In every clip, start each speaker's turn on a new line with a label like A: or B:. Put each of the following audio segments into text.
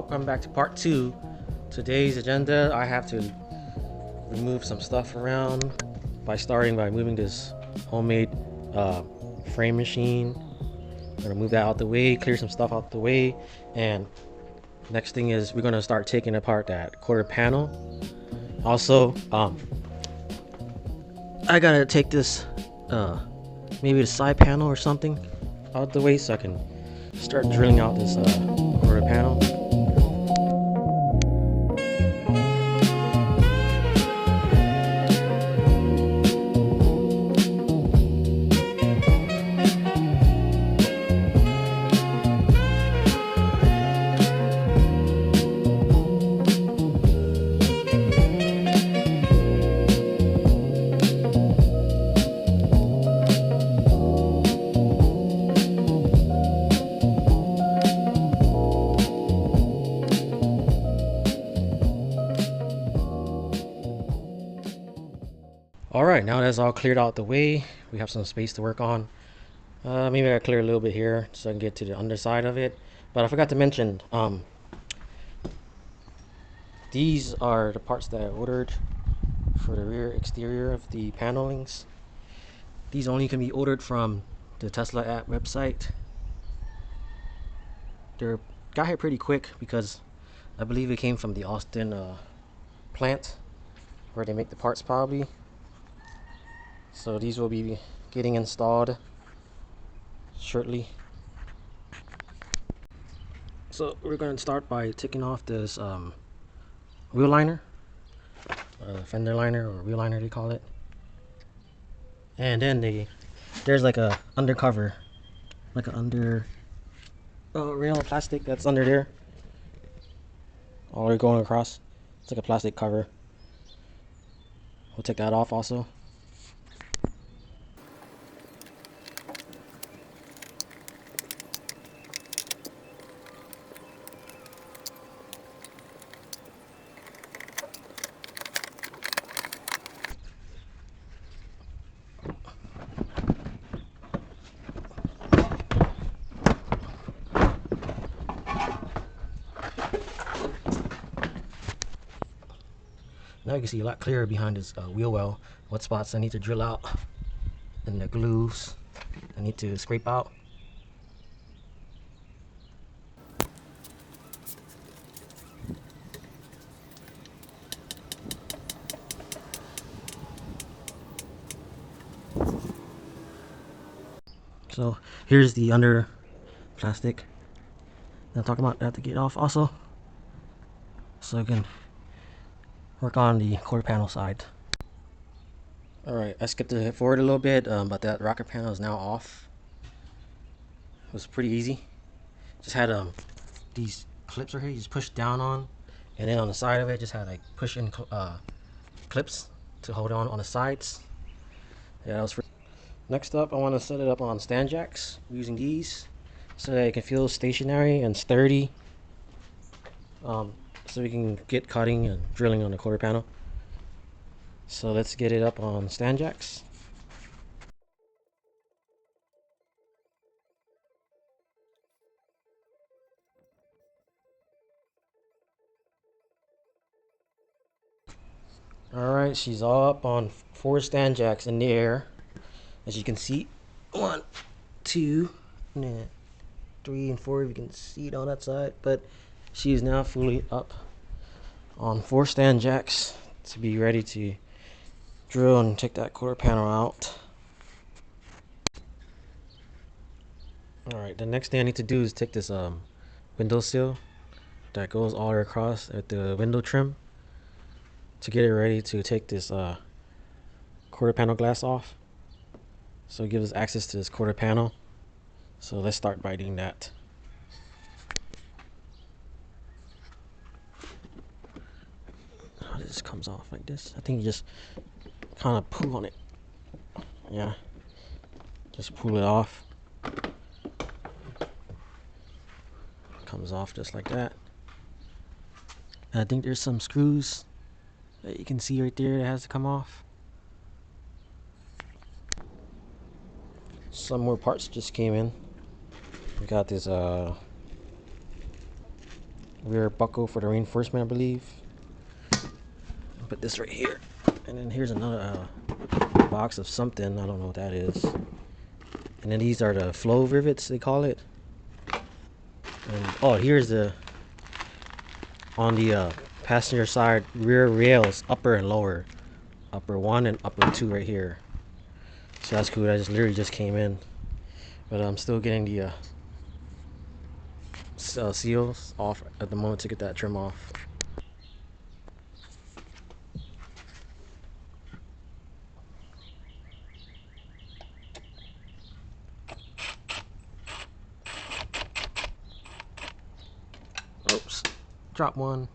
A: welcome back to part 2. Today's agenda, I have to remove some stuff around by moving this homemade frame machine. I'm gonna move that out the way, clear some stuff out the way, and next thing is we're gonna start taking apart that quarter panel. Also, I gotta take this maybe the side panel or something out the way so I can start drilling out this quarter panel. Alright, now that's all cleared out the way, we have some space to work on. Maybe I clear a little bit here so I can get to the underside of it. But I forgot to mention, these are the parts that I ordered for the rear exterior of the panelings. These only can be ordered from the Tesla app website. They got here pretty quick because I believe it came from the Austin plant where they make the parts probably. So these will be getting installed shortly. So we're going to start by taking off this wheel liner, fender liner or wheel liner they call it. And then there's like a undercover, like an under rail plastic that's under there, all the way going across. It's like a plastic cover. We'll take that off also. Now you can see a lot clearer behind this wheel well what spots I need to drill out and the glues I need to scrape out. So here's the under plastic that I'm talking about. I have to get off also so I can work on the quarter panel side. Alright, I skipped it forward a little bit, but that rocker panel is now off. It was pretty easy. Just had these clips right here you just push down on, and then on the side of it just had like push in clips to hold on the sides. Yeah, that was next up, I want to set it up on stand jacks using these so that it can feel stationary and sturdy, so we can get cutting and drilling on the quarter panel. So let's get it up on stand jacks. Alright, she's all up on 4 stand jacks in the air. As you can see, 1, 2, 3 and 4, if you can see it on that side. But she is now fully up on 4 stand jacks to be ready to drill and take that quarter panel out. Alright, the next thing I need to do is take this window sill that goes all the way across at the window trim to get it ready to take this quarter panel glass off, so it gives us access to this quarter panel. So let's start by doing that. How this comes off like this, I think you just kind of pull on it. Yeah, just pull it off. Comes off just like that. And I think there's some screws that you can see right there that has to come off. Some more parts just came in. We got this rear buckle for the reinforcement, I believe. Put this right here, and then here's another box of something. I don't know what that is. And then these are the flow rivets, they call it. And oh, here's the on the passenger side rear rails, upper and lower, upper 1 and upper 2 right here. So that's cool. That just literally just came in, but I'm still getting the seals off at the moment to get that trim off. Oops, drop one.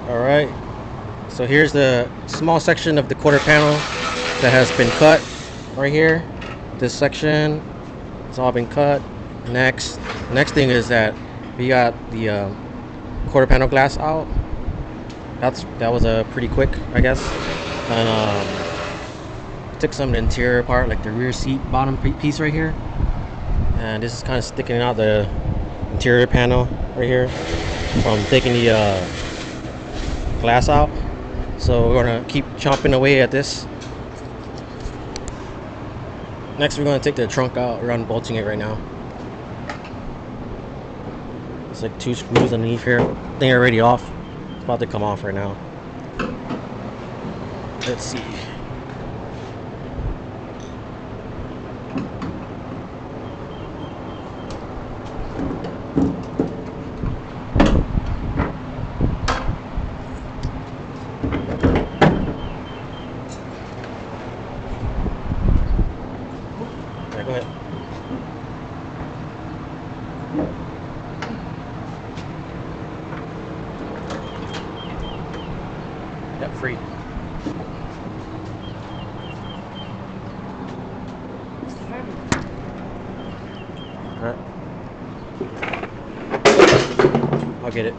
A: Alright, so here's the small section of the quarter panel that has been cut right here. This section, it's all been cut. Next thing is that we got the quarter panel glass out. That was pretty quick, I guess. And took some of the interior part, like the rear seat bottom piece right here. And this is kind of sticking out the interior panel right here from taking the glass out. So we're gonna keep chopping away at this. Next we're gonna take the trunk out. We're unbolting it right now. It's like 2 screws underneath here. They're already off. It's about to come off right now. Let's see. Yeah, go ahead. Yep, free. Alright. I'll get it.